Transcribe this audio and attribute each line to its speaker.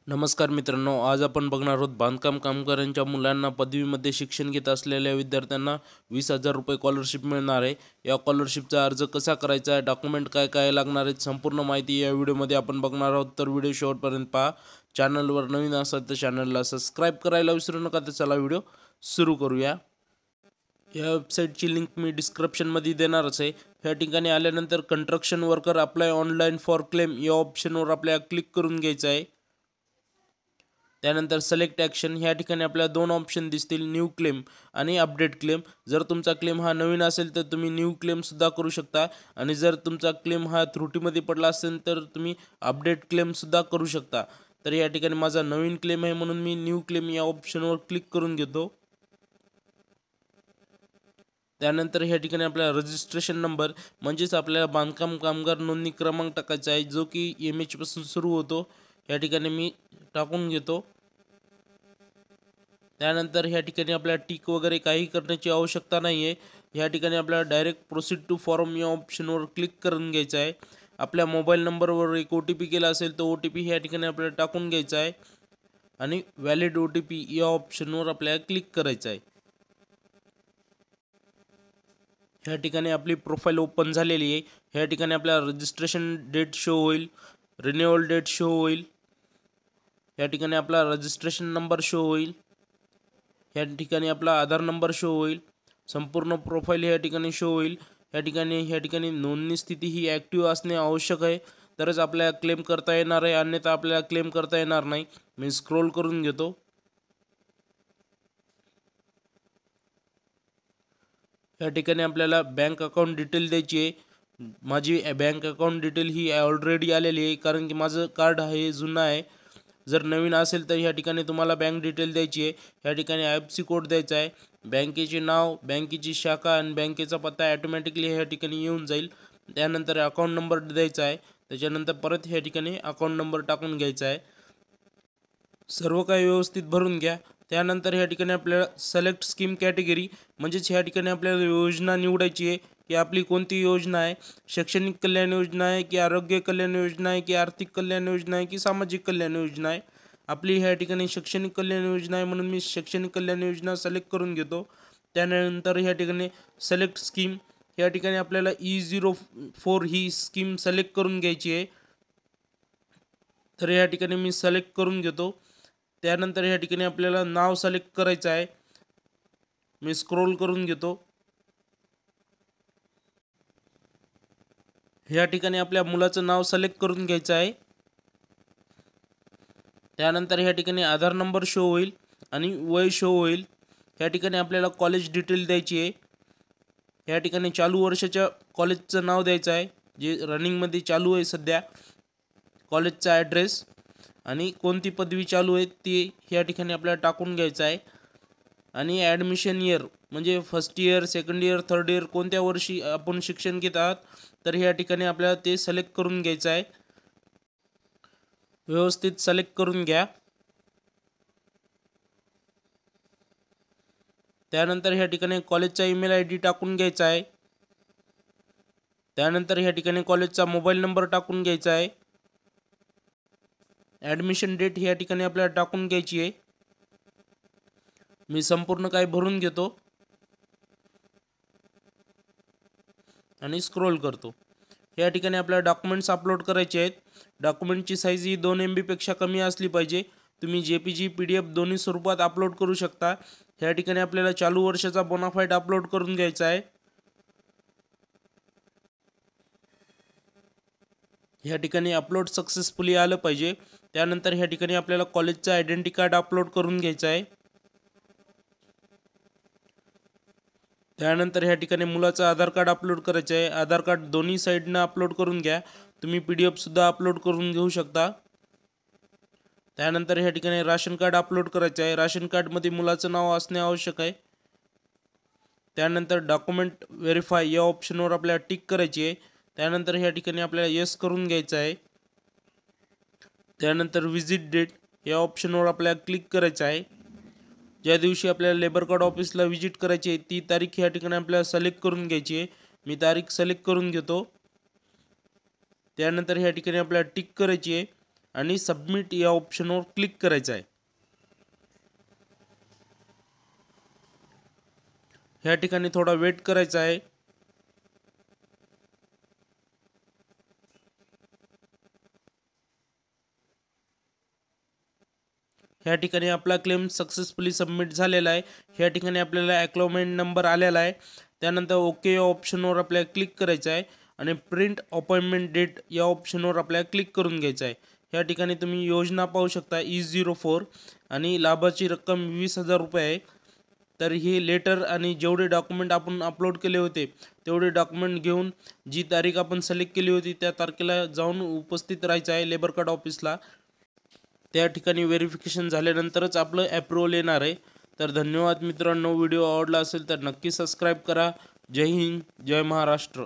Speaker 1: नमस्कार मित्रांनो, आज आपण बघणार आहोत बांधकाम कामगारांच्या मुलांना पदवीमध्ये शिक्षण घेत असलेल्या विद्यार्थ्यांना 20,000 रुपये स्कॉलरशिप मिळणार आहे. या स्कॉलरशिपचा अर्ज कसा करायचा आहे, डॉक्युमेंट काय काय लागणार आहेत, संपूर्ण माहिती या व्हिडिओमध्ये आपण बघणार आहोत. तर व्हिडिओ शेवटपर्यंत पहा. चॅनलवर नवीन असाल तर चॅनलला सबस्क्राईब करायला विसरू नका. तर चला व्हिडिओ सुरू करूया. या वेबसाईटची लिंक मी डिस्क्रिप्शनमध्ये देणारच आहे. ह्या ठिकाणी आल्यानंतर construction worker apply online for claim या ऑप्शनवर आपल्याला क्लिक करून घ्यायचं आहे. त्यानंतर सिलेक्ट ॲक्शन ह्या ठिकाणी आपल्याला दोन ऑप्शन दिसतील, न्यू क्लेम आणि अपडेट क्लेम. जर तुमचा क्लेम हा नवीन असेल तर तुम्ही न्यू क्लेमसुद्धा करू शकता, आणि जर तुमचा क्लेम हा त्रुटीमध्ये पडला असेल तर तुम्ही अपडेट क्लेमसुद्धा करू शकता. तर या ठिकाणी माझा नवीन क्लेम आहे म्हणून मी न्यू क्लेम या ऑप्शनवर क्लिक करून घेतो. त्यानंतर ह्या ठिकाणी आपल्याला रजिस्ट्रेशन नंबर म्हणजेच आपल्याला बांधकाम कामगार नोंदणी क्रमांक टाकायचा आहे, जो की MH पासून सुरू होतो. या ठिकाणी मी टाकून घेतो. त्यानंतर ह्या ठिकाणी आपल्याला टिक वगैरे काही करण्याची आवश्यकता नाही आहे. ह्या ठिकाणी आपल्याला डायरेक्ट प्रोसीड टू फॉर्म या ऑप्शनवर क्लिक करून घ्यायचं आहे. आपल्या मोबाईल नंबरवर एक OTP गेला असेल तर OTP ह्या ठिकाणी आपल्याला टाकून घ्यायचा आहे आणि व्हॅलिड OTP या ऑप्शनवर आपल्याला क्लिक करायचं आहे. ह्या ठिकाणी आपली प्रोफाईल ओपन झालेली आहे. ह्या ठिकाणी आपल्याला रजिस्ट्रेशन डेट शो होईल, रिन्युअल डेट शो होईल. या ठिकाणी आपला रजिस्ट्रेशन नंबर शो होईल. या ठिकाणी आपला आधार नंबर शो होईल. संपूर्ण प्रोफाईल या ठिकाणी शो होईल. ह्या ठिकाणी नोंदणी स्थिती ही ॲक्टिव्ह असणे आवश्यक आहे, तरच आपल्याला क्लेम करता येणार आहे, अन्यथा आपल्याला क्लेम करता येणार नाही. मी स्क्रोल करून घेतो. या ठिकाणी आपल्याला बँक अकाउंट डिटेल द्यायची आहे. माझी बँक अकाउंट डिटेल ही ऑलरेडी आलेली आहे, कारण की माझं कार्ड हे जुनं आहे. जर नवीन असेल तर ह्या ठिकाणी तुम्हाला बँक डिटेल द्यायची आहे. ह्या ठिकाणी IFSC कोड द्यायचा आहे. बँकेचे नाव, बँकेची शाखा आणि बँकेचा पत्ता ॲटोमॅटिकली ह्या ठिकाणी येऊन जाईल. त्यानंतर अकाउंट नंबर द्यायचा आहे. त्याच्यानंतर परत ह्या ठिकाणी अकाउंट नंबर टाकून घ्यायचा आहे. सर्व काही व्यवस्थित भरून घ्या. त्यानंतर ह्या ठिकाणी आपल्याला सिलेक्ट स्कीम कॅटेगरी म्हणजेच ह्या ठिकाणी आपल्याला योजना निवडायची आहे की आपली कोणती योजना आहे. शैक्षणिक कल्याण योजना आहे की आरोग्य कल्याण योजना आहे की आर्थिक कल्याण योजना आहे की सामाजिक कल्याण योजना आहे. आपली ह्या ठिकाणी शैक्षणिक कल्याण योजना आहे म्हणून मी शैक्षणिक कल्याण योजना सिलेक्ट करून घेतो. त्यानंतर ह्या ठिकाणी सिलेक्ट स्कीम ह्या ठिकाणी आपल्याला E04 ही स्कीम सिलेक्ट करून घ्यायची आहे. तर या ठिकाणी मी सिलेक्ट करून घेतो. त्यानंतर या ठिकाणी आपल्याला नाव सिलेक्ट करायचं आहे. मी स्क्रोल करून घेतो. या ठिकाणी आपल्या मुलाचं नाव सिलेक्ट करून घ्यायचं आहे. त्यानंतर या ठिकाणी आधार नंबर शो होईल आणि वय शो होईल. या ठिकाणी आपल्याला कॉलेज डिटेल द्यायची आहे. या ठिकाणी चालू वर्षाच्या कॉलेजचं नाव द्यायचं आहे, जे रनिंगमध्ये चालू आहे सध्या. कॉलेजचा ॲड्रेस आणि कोणती पदवी चालू आहे ते ह्या ठिकाणी आपल्याला टाकून घ्यायचं आहे. आणि ॲडमिशन इयर म्हणजे first year, second year, third year कोणत्या वर्षी आपण शिक्षण घेत आहात तर ह्या ठिकाणी आपल्याला ते सिलेक्ट करून घ्यायचं आहे. व्यवस्थित सिलेक्ट करून घ्या. त्यानंतर ह्या ठिकाणी कॉलेजचा ईमेल ID टाकून घ्यायचा आहे. त्यानंतर ह्या ठिकाणी कॉलेजचा मोबाईल नंबर टाकून घ्यायचा आहे. ॲडमिशन डेट ह्या ठिकाणी आपल्याला टाकून घ्यायची आहे. मी संपूर्ण काही भरून घेतो आणि स्क्रोल करतो. या ठिकाणी आपल्याला डॉक्युमेंट्स अपलोड करायचे आहेत. डॉक्युमेंटची साईज ही 2 MB पेक्षा कमी असली पाहिजे. तुम्ही JPG PDF दोन्ही स्वरूपात अपलोड करू शकता. ह्या ठिकाणी आपल्याला चालू वर्षाचा बोनाफाईड अपलोड करून घ्यायचा आहे. ह्या ठिकाणी अपलोड सक्सेसफुली आलं पाहिजे. त्यानंतर ह्या ठिकाणी आपल्याला कॉलेजचं आयडेंटिटी कार्ड अपलोड करून घ्यायचं आहे. त्यानंतर ह्या ठिकाणी मुलाचं आधार कार्ड अपलोड करायचं आहे. आधार कार्ड दोन्ही साईडनं अपलोड करून घ्या. तुम्ही PDF अपलोड करून घेऊ शकता. त्यानंतर ह्या ठिकाणी राशन कार्ड अपलोड करायचं आहे. राशन कार्डमध्ये मुलाचं नाव असणे आवश्यक आहे. त्यानंतर डॉक्युमेंट व्हेरीफाय या ऑप्शनवर आपल्याला टिक करायची आहे. त्यानंतर ह्या ठिकाणी आपल्याला येस करून घ्यायचं आहे. त्यानंतर व्हिजिट डेट या ऑप्शनवर आपल्याला क्लिक करायचं आहे. ज्या दिवशी आपल्याला लेबर कार्ड ऑफिसला व्हिजिट करायची आहे ती तारीख या ठिकाणी आपल्याला सिलेक्ट करून घ्यायची आहे. मी तारीख सिलेक्ट करून घेतो. त्यानंतर ह्या ठिकाणी आपल्याला टिक करायची आहे. आणि सबमिट या ऑप्शनवर क्लिक करायचं आहे. ह्या ठिकाणी थोडा वेट करायचा आहे. ह्या ठिकाणी आपला क्लेम सक्सेसफुली सबमिट झालेला आहे. ह्या ठिकाणी आपल्याला ॲक्नॉलेजमेंट नंबर आलेला आहे. त्यानंतर ओके या ऑप्शनवर आपल्याला क्लिक करायचं आहे आणि प्रिंट अपॉइंटमेंट डेट या ऑप्शनवर आपल्याला क्लिक करून घ्यायचं आहे. ह्या ठिकाणी तुम्ही योजना पाहू शकता E04 आणि लाभाची रक्कम 20,000 रुपये आहे. तर हे लेटर आणि जेवढे डॉक्युमेंट आपण अपलोड केले होते तेवढे डॉक्युमेंट घेऊन जी तारीख आपण सिलेक्ट केली होती त्या तारखेला जाऊन उपस्थित राहायचं आहे लेबर कार्ड ऑफिसला. त्या ठिकाणी व्हेरिफिकेशन झाल्यानंतरच आपलं अप्रूव्हल येणार आहे. तर धन्यवाद मित्रांनो. व्हिडिओ आवडला असेल तर नक्की सबस्क्राईब करा. जय हिंद, जय महाराष्ट्र.